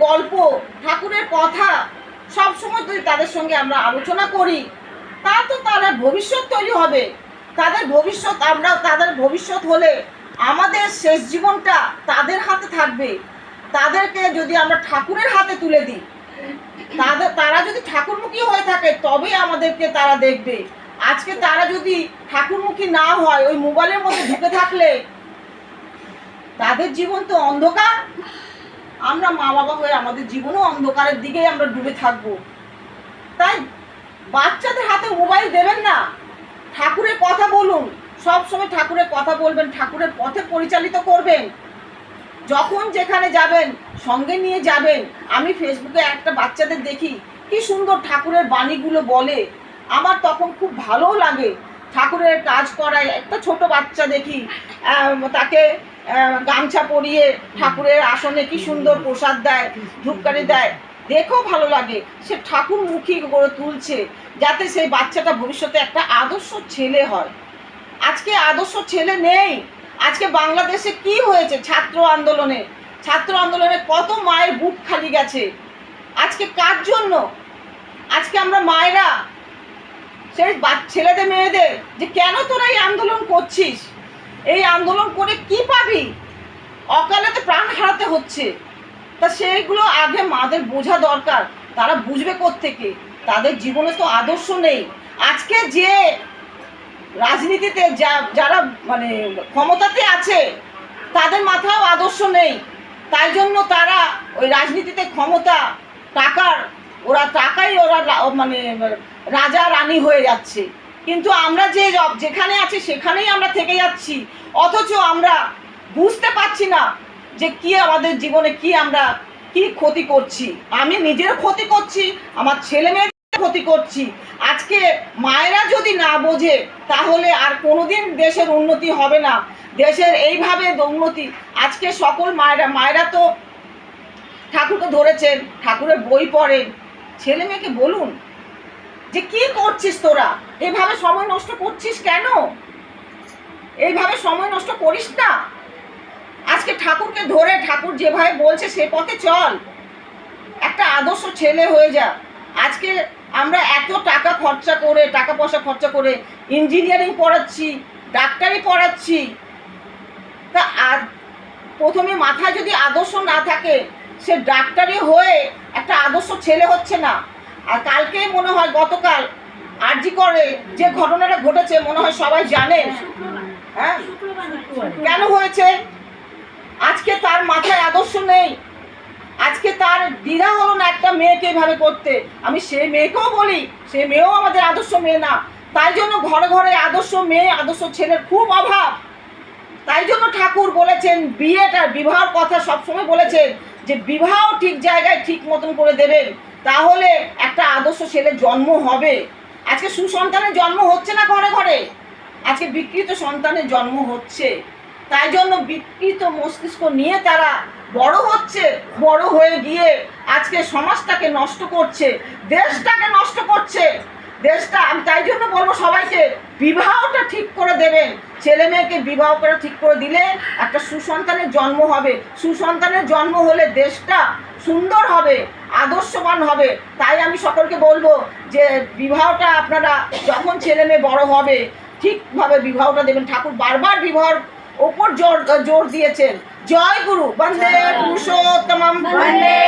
গল্প, ঠাকুরের কথা সবসময় যদি তাদের সঙ্গে আমরা আলোচনা করি, তা তো তাদের ভবিষ্যৎ তৈরি হবে। তাদের ভবিষ্যৎ হলে আমাদের শেষ জীবনটা তাদের হাতে থাকবে। তাদেরকে যদি আমরা ঠাকুরের হাতে তুলে দিই, তারা যদি ঠাকুরমুখী হয়ে থাকে তবেই আমাদেরকে তারা দেখবে। আজকে তারা যদি ঠাকুরমুখী না হয়, ওই মোবাইলের মধ্যে ঢুকে থাকলে তাদের জীবন তো অন্ধকার। আমরা মা বাবা হয়ে আমাদের জীবনও অন্ধকারের দিকেই আমরা ডুবে থাকবো। তাই বাচ্চাদের হাতে মোবাইল দেবেন না, ঠাকুরের কথা বলুন, সবসময় ঠাকুরের কথা বলবেন, ঠাকুরের পথে পরিচালিত করবেন। যখন যেখানে যাবেন সঙ্গে নিয়ে যাবেন। আমি ফেসবুকে একটা বাচ্চাদের দেখি কি সুন্দর ঠাকুরের বাণীগুলো বলে, আমার তখন খুব ভালোও লাগে। ঠাকুরের কাজ করায় একটা ছোট বাচ্চা দেখি, তাকে গামছা পরিয়ে ঠাকুরের আসনে কি সুন্দর প্রসাদ দেয়, ধূপকাঠি দেয়, দেখেও ভালো লাগে। সে ঠাকুরমুখী করে তুলছে যাতে সেই বাচ্চাটা ভবিষ্যতে একটা আদর্শ ছেলে হয়। আজকে আদর্শ ছেলে নেই। আজকে বাংলাদেশে কি হয়েছে? ছাত্র আন্দোলনে কত মায়ের বুক খালি গেছে। আজকে কার জন্য? আজকে আমরা মায়েরা সেই ছেলেদের মেয়েদের যে কেন তোরা এই আন্দোলন করছিস, এই আন্দোলন করে কি পাবি? অকালেতে প্রাণ হারাতে হচ্ছে। তা সেইগুলো আগে মাদের বোঝা দরকার। তারা বুঝবে কোত্থেকে? তাদের জীবনে তো আদর্শ নেই। আজকে যে রাজনীতিতে যারা মানে ক্ষমতাতে আছে তাদের মাথাও আদর্শ নেই। তাই জন্য তারা ওই রাজনীতিতে ক্ষমতা, টাকাই মানে রাজা রানী হয়ে যাচ্ছে। কিন্তু আমরা যেখানে আছি সেখানেই আমরা থেকে যাচ্ছি, অথচ আমরা বুঝতে পারছি না যে কি আমাদের জীবনে আমরা কি ক্ষতি করছি। আমি নিজের ক্ষতি করছি, আমার ছেলে মেয়ের ক্ষতি করছি। আজকে মায়েরা যদি না বোঝে তাহলে আর কোনোদিন দেশের উন্নতি হবে না। দেশের এইভাবে উন্নতি, আজকে সকল মায়েরা তো ঠাকুরকে ধরেছেন, ঠাকুরের বই পড়েন। ছেলে মেয়েকে বলুন যে কি করছিস তোরা, এইভাবে সময় নষ্ট করছিস কেন? এইভাবে সময় নষ্ট করিস না। আজকে ঠাকুরকে ধরে ঠাকুর যেভাবে বলছে সে পথে চল, একটা আদর্শ ছেলে হয়ে যা। আজকে আমরা এত টাকা পয়সা খরচা করে ইঞ্জিনিয়ারিং পড়াচ্ছি, ডাক্তারি পড়াচ্ছি, তা আর প্রথমে মাথায় যদি আদর্শ না থাকে, সে ডাক্তারি হয়ে একটা আদর্শ ছেলে হচ্ছে না। আর কালকে মনে হয় গতকাল আরজি করে যে ঘটনাটা ঘটেছে মনে হয় সবাই জানেন। হ্যাঁ, কেন হয়েছে? আজকে তার মাথায় আদর্শ নেই। আজকে তার দ্বিধা হলো না একটা মেয়েকে এভাবে করতে। আমি সেই মেয়েকেও বলি, সে মেয়েও আমাদের আদর্শ মেয়ে না। তাই জন্য ঘরে ঘরে আদর্শ মেয়ে, আদর্শ ছেলের খুব অভাব। তাই জন্য ঠাকুর বলেছেন বিবাহের কথা সবসময় বলেছেন যে বিবাহ ঠিক জায়গায় ঠিক মতন করে দেবেন, তাহলে একটা আদর্শ ছেলের জন্ম হবে। আজকে সুসন্তানের জন্ম হচ্ছে না ঘরে ঘরে, আজকে বিকৃত সন্তানের জন্ম হচ্ছে। তাই জন্য বিকৃত মস্তিষ্ক নিয়ে তারা বড় হচ্ছে, বড় হয়ে গিয়ে আজকে সমাজটাকে নষ্ট করছে, দেশটাকে নষ্ট করছে। আমি তাই জন্য বলবো সবাইকে বিবাহটা ঠিক করে দেবেন। ছেলে মেয়েকে বিবাহ করে ঠিক করে দিলে একটা সুসন্তানের জন্ম হবে। সুসন্তানের জন্ম হলে দেশটা সুন্দর হবে, আদর্শবান হবে। তাই আমি সকলকে বলবো যে বিবাহটা আপনারা যখন ছেলে মেয়ে বড় হবে ঠিকভাবে বিবাহটা দেবেন। ঠাকুর বারবার বিবাহর ওপর জোর দিয়েছেন। জয় গুরু, বন্দে পুরুষোত্তমম, বন্দে